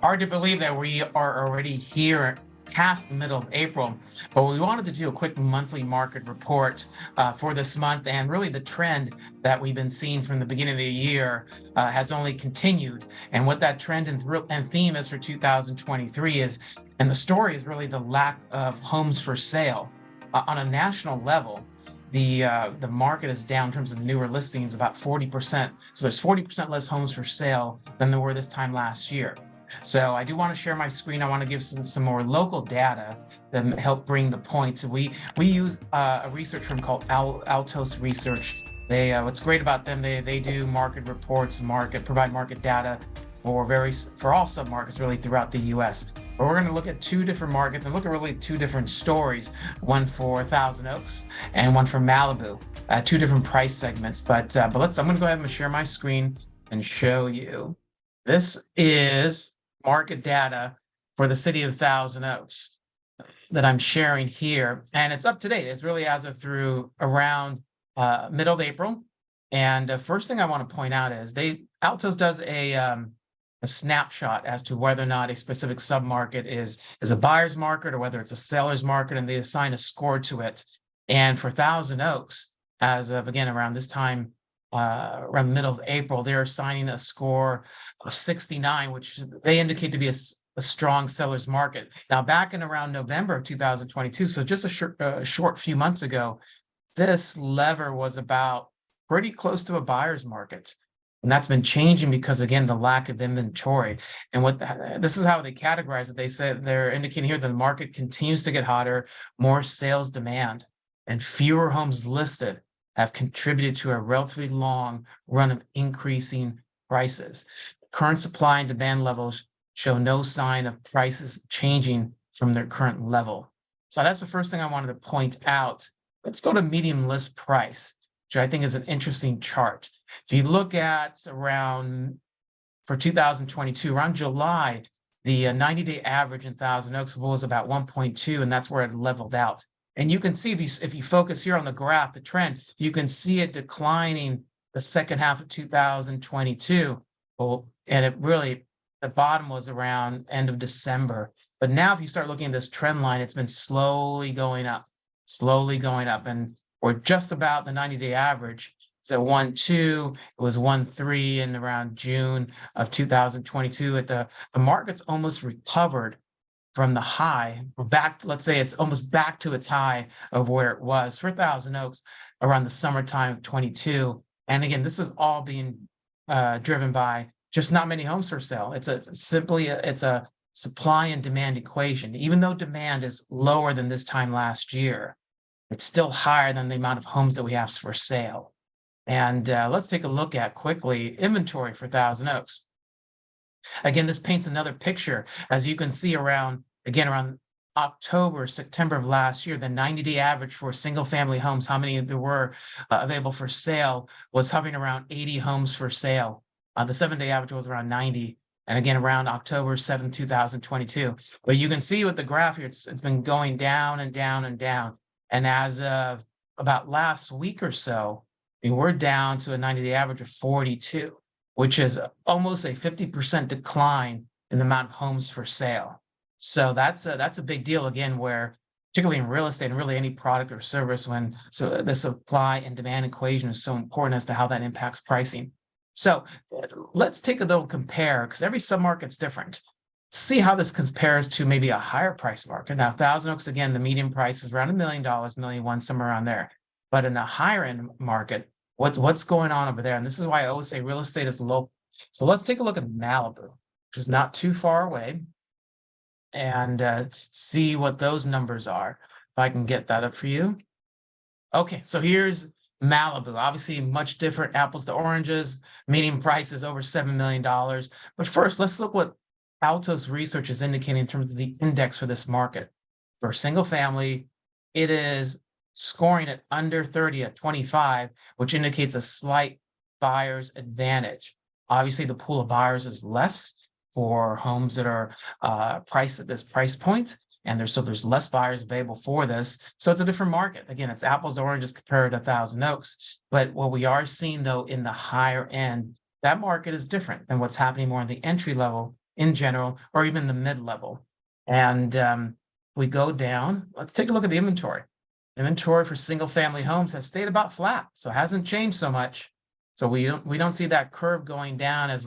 Hard to believe that we are already here past the middle of April, but we wanted to do a quick monthly market report for this month, and really the trend that we've been seeing from the beginning of the year has only continued. And what that trend and theme is for 2023 is, and the story is really the lack of homes for sale on a national level. The market is down in terms of newer listings about 40%. So there's 40% less homes for sale than there were this time last year. So I do want to share my screen. I want to give some more local data that help bring the points. We use a research firm called Altos Research. What's great about them, they do market reports, provide market data for all submarkets really throughout the U.S. But we're going to look at two different markets and look at really two different stories, one for Thousand Oaks and one for Malibu, two different price segments. But I'm going to go ahead and share my screen and show you. This is market data for the city of Thousand Oaks that I'm sharing here, and it's up to date. It's really as of through around middle of April. And the first thing I want to point out is Altos does a snapshot as to whether or not a specific submarket is a buyer's market or whether it's a seller's market, and they assign a score to it. And for Thousand Oaks, as of again around this time, around the middle of April, they're assigning a score of 69, which they indicate to be a strong seller's market. Now, back in around November of 2022, so just a short few months ago, this lever was about pretty close to a buyer's market. And that's been changing because, again, the lack of inventory. And this is how they categorize it. They said they're indicating here that the market continues to get hotter, more sales demand, and fewer homes listed have contributed to a relatively long run of increasing prices. Current supply and demand levels show no sign of prices changing from their current level. So that's the first thing I wanted to point out. Let's go to median list price, which I think is an interesting chart. If you look at for 2022, around July, the 90-day average in Thousand Oaks was about 1.2, and that's where it leveled out. And you can see if you focus here on the graph, the trend, you can see it declining the second half of 2022. Well, and the bottom was around end of December. But now if you start looking at this trend line, it's been slowly going up. And we're just about the 90-day average. So 1.2, it was 1.3 in around June of 2022. The market's almost recovered from the high. We're back, let's say it's almost back to its high of where it was for Thousand Oaks around the summertime of 22. And again, this is all being driven by just not many homes for sale. It's a supply and demand equation. Even though demand is lower than this time last year, it's still higher than the amount of homes that we have for sale. And let's take a look at quickly inventory for Thousand Oaks. Again, this paints another picture. As you can see around October, September of last year, the 90-day average for single-family homes, how many there were available for sale, was hovering around 80 homes for sale. The 7-day average was around 90. And again, around October 7, 2022. But you can see with the graph here, it's been going down and down and down. And as of about last week or so, we're down to a 90-day average of 42. Which is almost a 50% decline in the amount of homes for sale. So that's a big deal, again, where particularly in real estate and really any product or service, so the supply and demand equation is so important as to how that impacts pricing. So let's take a little compare, because every submarket's different. See how this compares to maybe a higher price market. Now, Thousand Oaks, again, the median price is around $1 million, $1.1 million, somewhere around there. But in a higher end market, what's going on over there? And this is why I always say real estate is local. So let's take a look at Malibu, which is not too far away, and see what those numbers are. If I can get that up for you. Okay, so here's Malibu. Obviously, much different, apples to oranges. Median price is over $7 million. But first, let's look what Altos Research is indicating in terms of the index for this market. For single family, it is scoring at under 30 at 25, which indicates a slight buyer's advantage. Obviously, the pool of buyers is less for homes that are priced at this price point, and there's less buyers available for this. So it's a different market. Again, it's apples to oranges compared to Thousand Oaks. But what we are seeing, though, in the higher end, that market is different than what's happening more in the entry level in general, or even the mid-level. And we go down. Let's take a look at the inventory. Inventory for single-family homes has stayed about flat, so it hasn't changed so much. So we don't see that curve going down as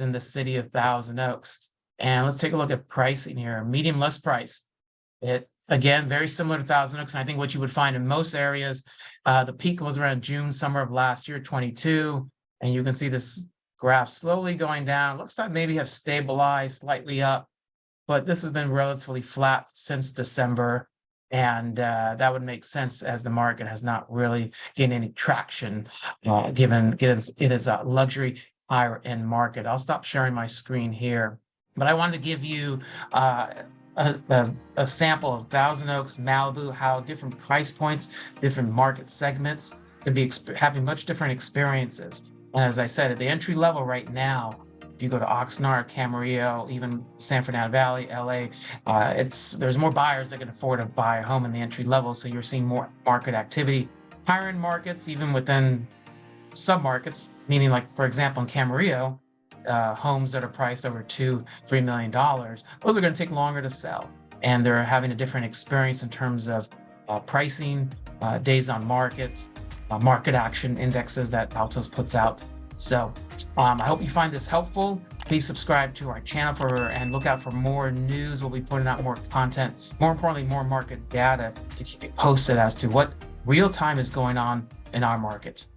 in the city of Thousand Oaks. And let's take a look at pricing here. Medium list price. It again very similar to Thousand Oaks, and I think what you would find in most areas. The peak was around June, summer of last year, 22, and you can see this graph slowly going down. Looks like maybe have stabilized slightly up, but this has been relatively flat since December. And that would make sense as the market has not really gained any traction, given it is a luxury higher end market. I'll stop sharing my screen here, but I wanted to give you a sample of Thousand Oaks, Malibu, how different price points, different market segments can be having much different experiences. And as I said, at the entry level right now, if you go to Oxnard, Camarillo, even San Fernando Valley, LA, there's more buyers that can afford to buy a home in the entry level. So you're seeing more market activity. Higher end markets, even within sub-markets, meaning like, for example, in Camarillo, homes that are priced over $2-3 million, those are going to take longer to sell. And they're having a different experience in terms of pricing, days on market, market action indexes that Altos puts out. So I hope you find this helpful. Please subscribe to our channel and look out for more news. We'll be putting out more content, more importantly, more market data to keep you posted as to what real time is going on in our market.